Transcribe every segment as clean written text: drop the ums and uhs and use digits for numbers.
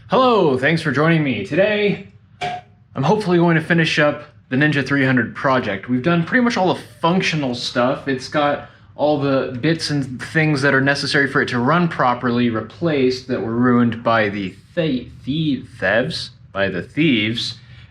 Hello, thanks for joining me. Today, I'm hopefully going to finish up the Ninja 300 project. We've done pretty much all the functional stuff. It's got all the bits and things that are necessary for it to run properly replaced that were ruined by the thieves.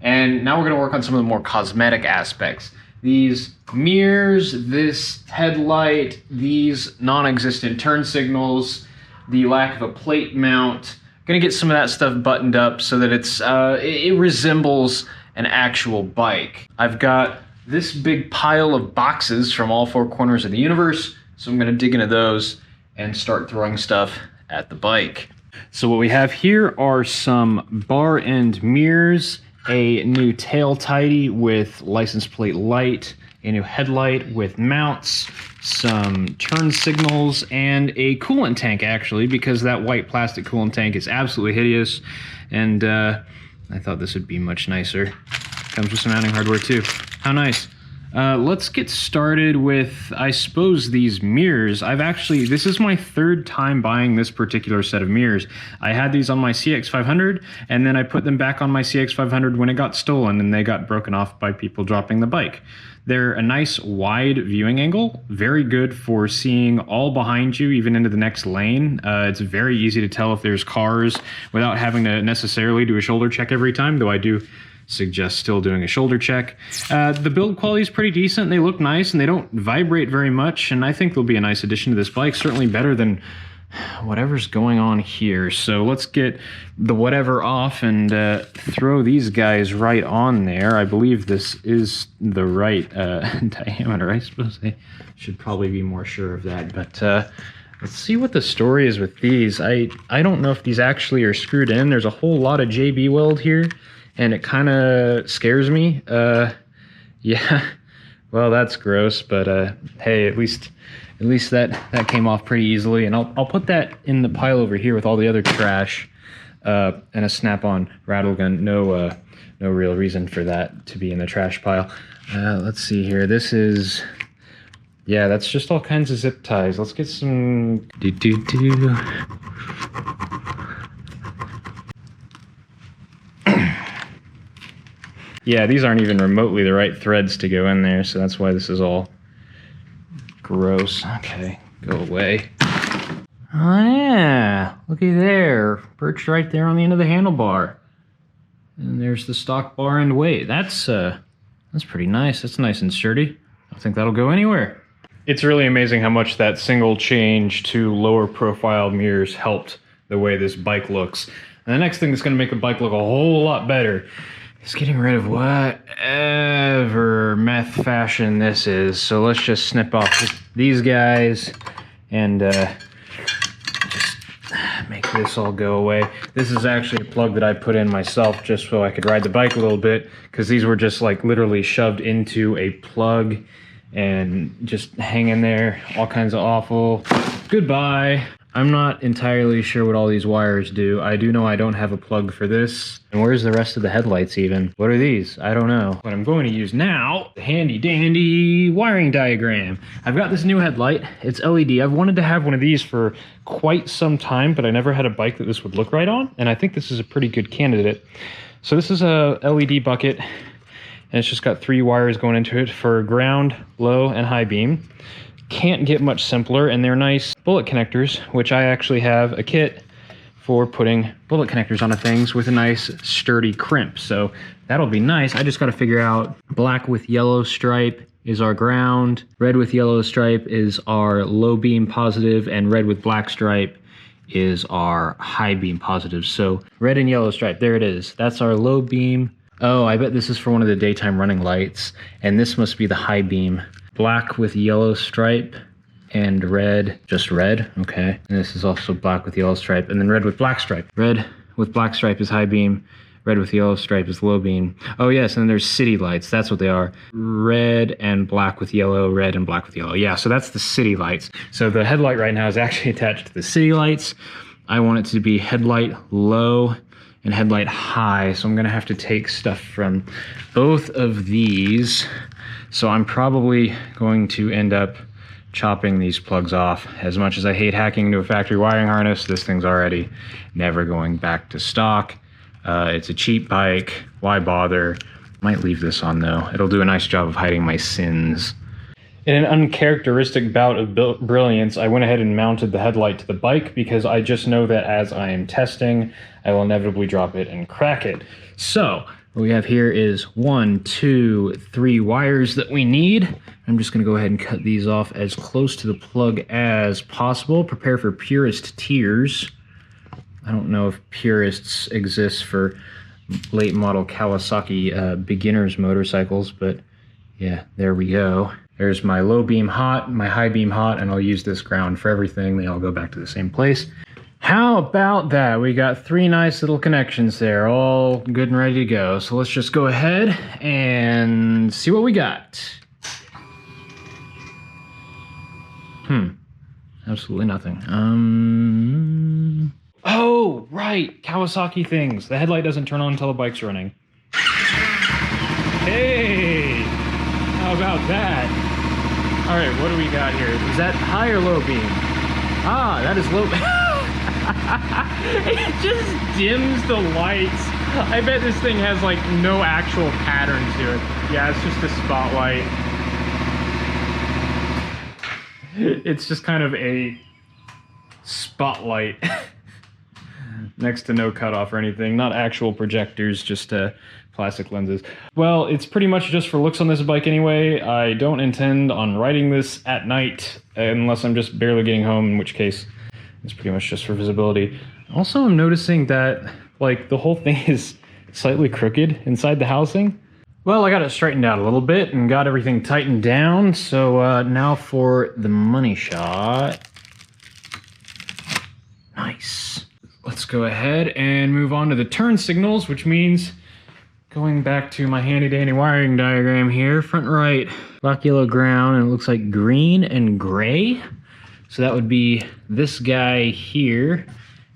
And now we're going to work on some of the more cosmetic aspects. These mirrors, this headlight, these non-existent turn signals, the lack of a plate mount. Gonna get some of that stuff buttoned up so that it resembles an actual bike. I've got this big pile of boxes from all four corners of the universe, so I'm gonna dig into those and start throwing stuff at the bike. So what we have here are some bar end mirrors, a new tail tidy with license plate light, a new headlight with mounts, some turn signals, and a coolant tank, actually, because that white plastic coolant tank is absolutely hideous, and I thought this would be much nicer. Comes with some mounting hardware too. How nice. Let's get started with, I suppose, these mirrors. This is my third time buying this particular set of mirrors. I had these on my CX500, and then I put them back on my CX500 when it got stolen, and they got broken off by people dropping the bike. They're a nice wide viewing angle, very good for seeing all behind you, even into the next lane. It's very easy to tell if there's cars without having to necessarily do a shoulder check every time, though I do suggest still doing a shoulder check. The build quality is pretty decent. They look nice and they don't vibrate very much, and I think they'll be a nice addition to this bike, certainly better than whatever's going on here. So let's get the whatever off and throw these guys right on there. I believe this is the right diameter. I suppose I should probably be more sure of that, but let's see what the story is with these. I don't know if these actually are screwed in. There's a whole lot of JB weld here, and it kind of scares me. Yeah, well, that's gross, but hey, at least that came off pretty easily, and I'll put that in the pile over here with all the other trash and a snap-on rattle gun. No real reason for that to be in the trash pile. Let's see here. This is, yeah, that's just all kinds of zip ties. Let's get some Yeah, these aren't even remotely the right threads to go in there, so that's why this is all gross. Okay, go away. Oh yeah, looky there. Perched right there on the end of the handlebar. And there's the stock bar and weight. That's pretty nice. That's nice and sturdy. I don't think that'll go anywhere. It's really amazing how much that single change to lower profile mirrors helped the way this bike looks. And the next thing that's gonna make a bike look a whole lot better is getting rid of whatever meth fashion this is. So let's just snip off these guys and just make this all go away. This is actually a plug that I put in myself just so I could ride the bike a little bit, because these were just like literally shoved into a plug and just hanging there, all kinds of awful. Goodbye. I'm not entirely sure what all these wires do. I do know I don't have a plug for this. And where's the rest of the headlights even? What are these? I don't know. What I'm going to use now, the handy dandy wiring diagram. I've got this new headlight. It's LED. I've wanted to have one of these for quite some time, but I never had a bike that this would look right on. And I think this is a pretty good candidate. So this is a LED bucket, and it's just got 3 wires going into it for ground, low, and high beam. Can't get much simpler, and they're nice bullet connectors, which I actually have a kit for putting bullet connectors onto things with a nice sturdy crimp. So that'll be nice. I just got to figure out black with yellow stripe is our ground, red with yellow stripe is our low beam positive, and red with black stripe is our high beam positive. So red and yellow stripe, there it is. That's our low beam. Oh, I bet this is for one of the daytime running lights, and this must be the high beam. Black with yellow stripe and red, just red, okay. And this is also black with yellow stripe, and then red with black stripe. Red with black stripe is high beam, red with yellow stripe is low beam. Oh yes, and then there's city lights, that's what they are. Red and black with yellow, red and black with yellow. Yeah, so that's the city lights. So the headlight right now is actually attached to the city lights. I want it to be headlight low and headlight high, so I'm gonna have to take stuff from both of these. So I'm probably going to end up chopping these plugs off. As much as I hate hacking into a factory wiring harness, this thing's already never going back to stock. It's a cheap bike. Why bother? Might leave this on though. It'll do a nice job of hiding my sins. In an uncharacteristic bout of brilliance, I went ahead and mounted the headlight to the bike because I just know that as I am testing, I will inevitably drop it and crack it. So what we have here is 1, 2, 3 wires that we need. I'm just gonna go ahead and cut these off as close to the plug as possible. Prepare for purist tears. I don't know if purists exist for late model Kawasaki beginners motorcycles, but yeah, there we go. There's my low beam hot, my high beam hot, and I'll use this ground for everything. They all go back to the same place. How about that? We got 3 nice little connections there, all good and ready to go. So let's just go ahead and see what we got. Absolutely nothing. Oh, right, Kawasaki things. The headlight doesn't turn on until the bike's running. Hey, how about that? All right, what do we got here? Is that high or low beam? Ah, that is low beam. It just dims the lights. I bet this thing has like no actual pattern to it. Yeah, it's just a spotlight. It's just kind of a spotlight next to no cutoff or anything. Not actual projectors, just plastic lenses. Well, it's pretty much just for looks on this bike anyway. I don't intend on riding this at night unless I'm just barely getting home, in which case it's pretty much just for visibility. Also, I'm noticing that like the whole thing is slightly crooked inside the housing. Well, I got it straightened out a little bit and got everything tightened down. So now for the money shot. Nice. Let's go ahead and move on to the turn signals, which means going back to my handy dandy wiring diagram here. Front right, black, yellow, ground, and it looks like green and gray. So that would be this guy here.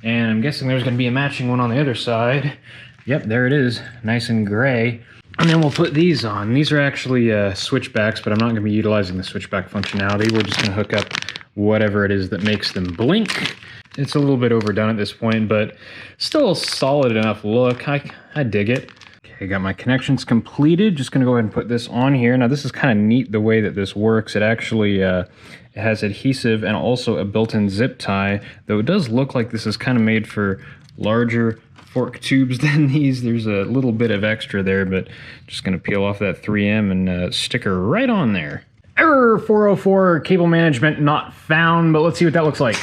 And I'm guessing there's gonna be a matching one on the other side. Yep, there it is, nice and gray. And then we'll put these on. These are actually switchbacks, but I'm not gonna be utilizing the switchback functionality. We're just gonna hook up whatever it is that makes them blink. It's a little bit overdone at this point, but still a solid enough look. I dig it. Okay, got my connections completed. Just gonna go ahead and put this on here. Now this is kind of neat the way that this works. It actually it has adhesive and also a built-in zip tie, though it does look like this is kind of made for larger fork tubes than these. There's a little bit of extra there, but just gonna peel off that 3M and stick her right on there. Error 404, cable management not found, but let's see what that looks like.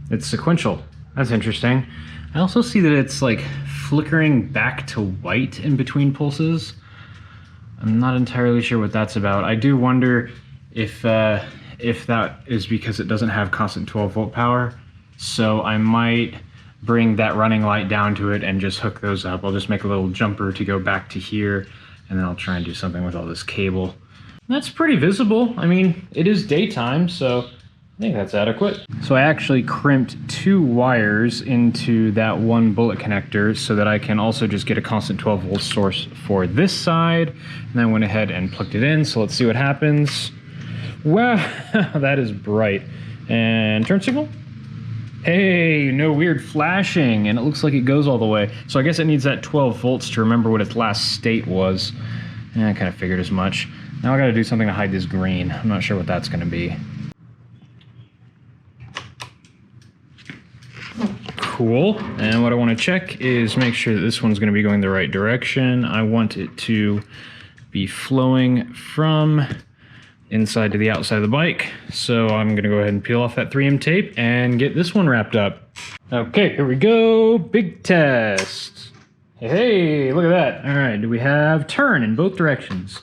It's sequential. That's interesting. I also see that it's like flickering back to white in between pulses. I'm not entirely sure what that's about. I do wonder if that is because it doesn't have constant 12-volt power. So I might bring that running light down to it and just hook those up. I'll just make a little jumper to go back to here, and then I'll try and do something with all this cable. That's pretty visible. I mean, it is daytime, so I think that's adequate. So I actually crimped 2 wires into that one bullet connector so that I can also just get a constant 12-volt source for this side. And then I went ahead and plugged it in, so let's see what happens. Wow, that is bright. And turn signal? Hey, no weird flashing, and it looks like it goes all the way. So I guess it needs that 12 volts to remember what its last state was. I kind of figured as much. Now I gotta do something to hide this green. I'm not sure what that's gonna be. Cool. And what I want to check is make sure that this one's going to be going the right direction. I want it to be flowing from inside to the outside of the bike. So I'm going to go ahead and peel off that 3M tape and get this one wrapped up. Okay, here we go. Big test. Hey, look at that. All right, do we have turn in both directions?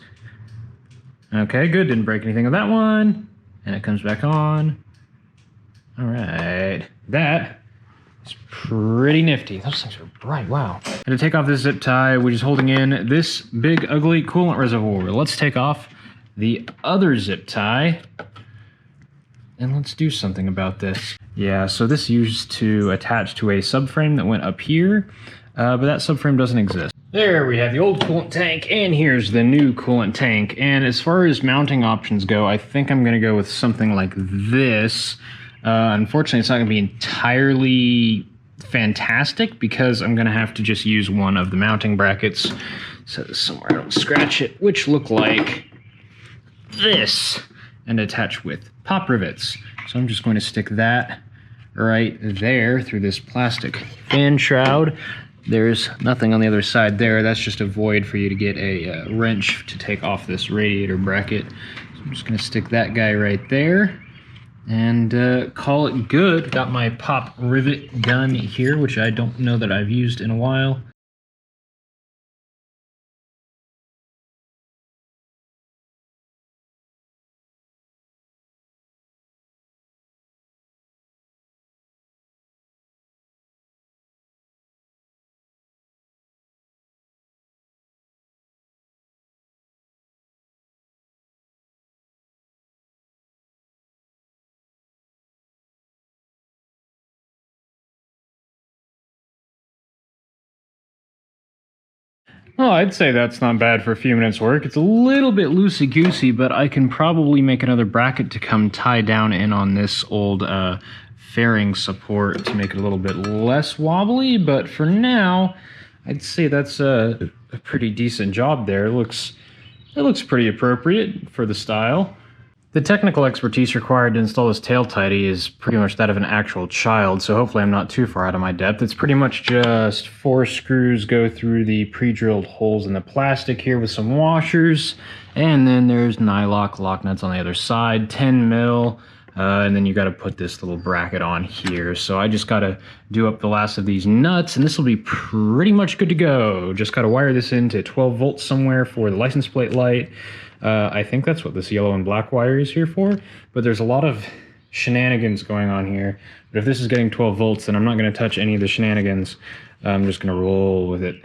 Okay, good. Didn't break anything with that one. And it comes back on. All right. That is pretty nifty. Those things are bright, wow. And to take off this zip tie, we're just holding in this big, ugly coolant reservoir. Let's take off the other zip tie, and let's do something about this. Yeah, so this used to attach to a subframe that went up here, but that subframe doesn't exist. There we have the old coolant tank, and here's the new coolant tank. And as far as mounting options go, I think I'm going to go with something like this. Unfortunately, it's not going to be entirely fantastic because I'm going to have to just use one of the mounting brackets. Set this somewhere I don't scratch it, which look like this, and attach with pop rivets. So I'm just going to stick that right there through this plastic fan shroud. There's nothing on the other side there. That's just a void for you to get a wrench to take off this radiator bracket. So I'm just going to stick that guy right there and call it good. Got my pop rivet gun here, which I don't know that I've used in a while. Oh, I'd say that's not bad for a few minutes work. It's a little bit loosey-goosey, but I can probably make another bracket to come tie down in on this old fairing support to make it a little bit less wobbly, but for now, I'd say that's a pretty decent job there. It looks pretty appropriate for the style. The technical expertise required to install this tail tidy is pretty much that of an actual child, so hopefully I'm not too far out of my depth. It's pretty much just 4 screws go through the pre-drilled holes in the plastic here with some washers, and then there's nylock lock nuts on the other side, 10 mil, and then you got to put this little bracket on here. So I just got to do up the last of these nuts, and this will be pretty much good to go. Just got to wire this into 12 volts somewhere for the license plate light. I think that's what this yellow and black wire is here for, but there's a lot of shenanigans going on here. But if this is getting 12 volts, then I'm not going to touch any of the shenanigans. I'm just going to roll with it.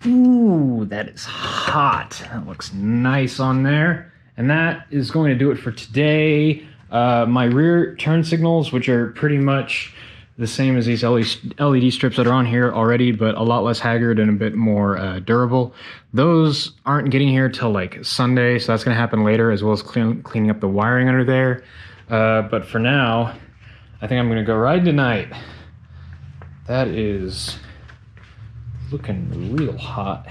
Ooh, that is hot. That looks nice on there. And that is going to do it for today. My rear turn signals, which are pretty much the same as these LED strips that are on here already, but a lot less haggard and a bit more durable. Those aren't getting here till like Sunday, so that's going to happen later, as well as cleaning up the wiring under there. But for now, I think I'm going to go ride tonight. That is looking real hot.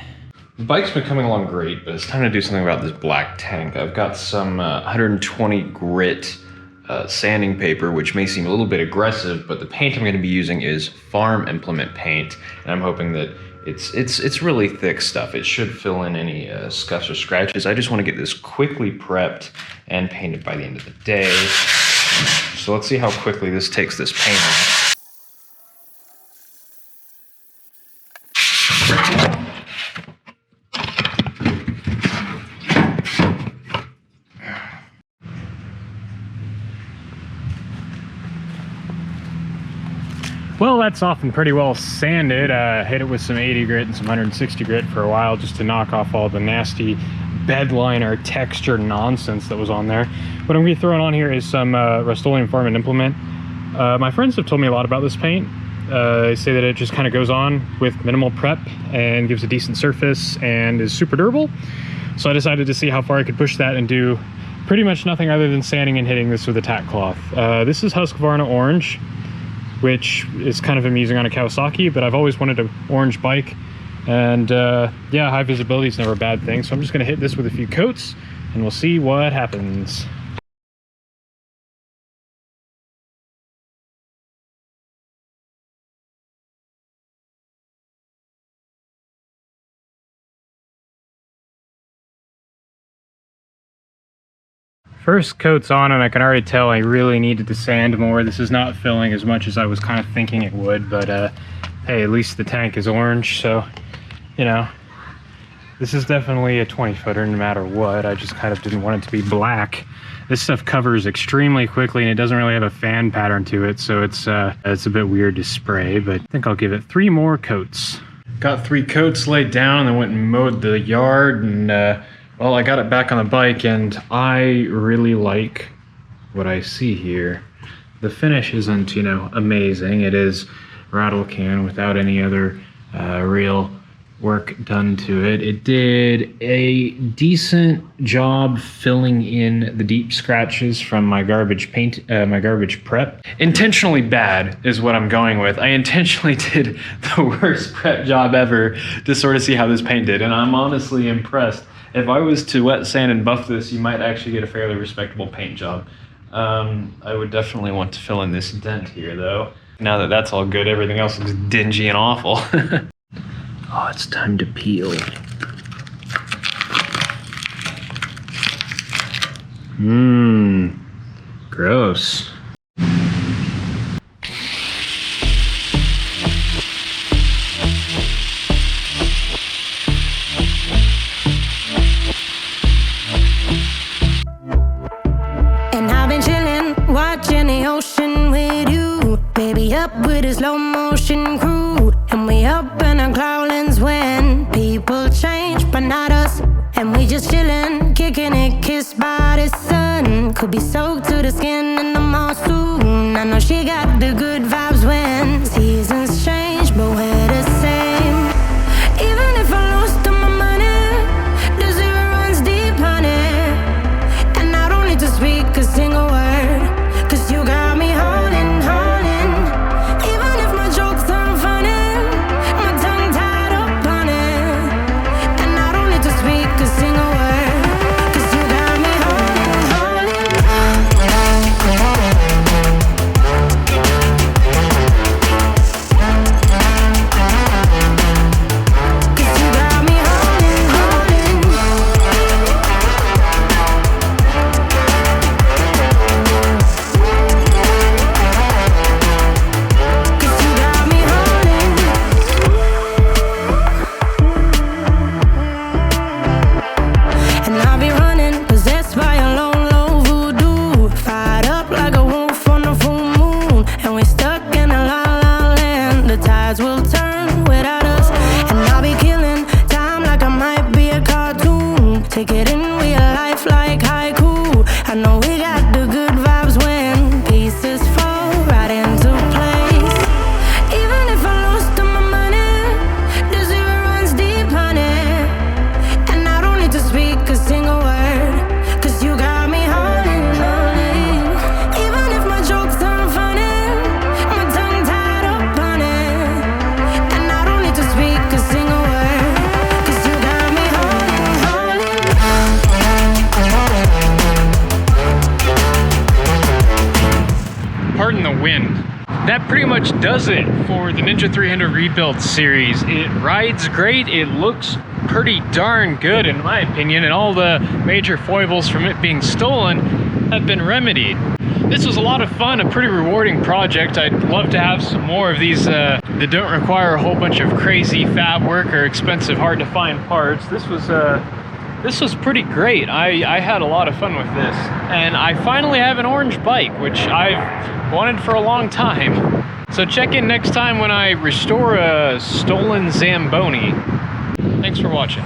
The bike's been coming along great, but it's time to do something about this black tank. I've got some 120 grit sanding paper, which may seem a little bit aggressive, but the paint I'm going to be using is farm implement paint, and I'm hoping that it's really thick stuff. It should fill in any scuffs or scratches. I just want to get this quickly prepped and painted by the end of the day. So let's see how quickly this takes this paint off. Well, that's often pretty well sanded. Hit it with some 80 grit and some 160 grit for a while just to knock off all the nasty bedliner texture nonsense that was on there. What I'm going to be throwing on here is some Rust-Oleum Farm and Implement. My friends have told me a lot about this paint. They say that it just kind of goes on with minimal prep and gives a decent surface and is super durable. So I decided to see how far I could push that and do pretty much nothing other than sanding and hitting this with a tack cloth. This is Husqvarna Orange, which is kind of amusing on a Kawasaki, but I've always wanted an orange bike, and yeah, high visibility is never a bad thing, so I'm just going to hit this with a few coats, and we'll see what happens. First coat's on, and I can already tell I really needed to sand more. This is not filling as much as I was kind of thinking it would, but hey, at least the tank is orange, so, you know, this is definitely a 20-footer no matter what. I just kind of didn't want it to be black. This stuff covers extremely quickly, and it doesn't really have a fan pattern to it, so it's a bit weird to spray, but I think I'll give it 3 more coats. Got 3 coats laid down, and went and mowed the yard, and well, I got it back on the bike, and I really like what I see here. The finish isn't, you know, amazing. It is rattle can without any other real work done to it. It did a decent job filling in the deep scratches from my garbage paint, my garbage prep. Intentionally bad is what I'm going with. I intentionally did the worst prep job ever to sort of see how this paint did, and I'm honestly impressed. If I was to wet sand and buff this, you might actually get a fairly respectable paint job. I would definitely want to fill in this dent here though. Now that that's all good, everything else looks dingy and awful. Oh, it's time to peel. Gross. And I've been chilling, watching the ocean with you. Baby up with a slow motion crew. And we up in our clouds when people change, but not us. And we just chillin', kicking it, kissed by the sun. Could be soaked to the skin in the monsoon. I know she got the good vibes when seasons change, but we're the same. Even if I lost all my money, the zero runs deep, honey. And I don't need to speak a single word, 'cause you got me holding, holding. Even if my jokes aren't funny, my tongue tied up on it. And I don't need to speak a single word, 'cause you got me holding, holding. 'Cause you got me holding, holding. 'Cause you got me holding. And I'll be running, possessed by a low, low voodoo. Fired up like a wolf on a full moon. And we stuck in a la la land. The tides will turn without us. And I'll be killing time like I might be a cartoon. Take it in real life like haiku. I know we got the good vibes when pieces fall right into place. Even if I lost all my money, the zero runs deep, honey. And I don't need to speak a single word, 'cause you got me holding, holding. Even if my jokes aren't funny, my tongue tied up on it. And I don't need to speak a single word, 'cause you got me holding, holding. Pardon the wind. That pretty much does it for the Ninja 300 Rebuild series. It rides great, it looks pretty darn good in my opinion, and all the major foibles from it being stolen have been remedied. This was a lot of fun, a pretty rewarding project. I'd love to have some more of these that don't require a whole bunch of crazy fab work or expensive, hard to find parts. This was pretty great. I had a lot of fun with this. And I finally have an orange bike, which I've wanted for a long time. So check in next time when I restore a stolen Zamboni. Thanks for watching.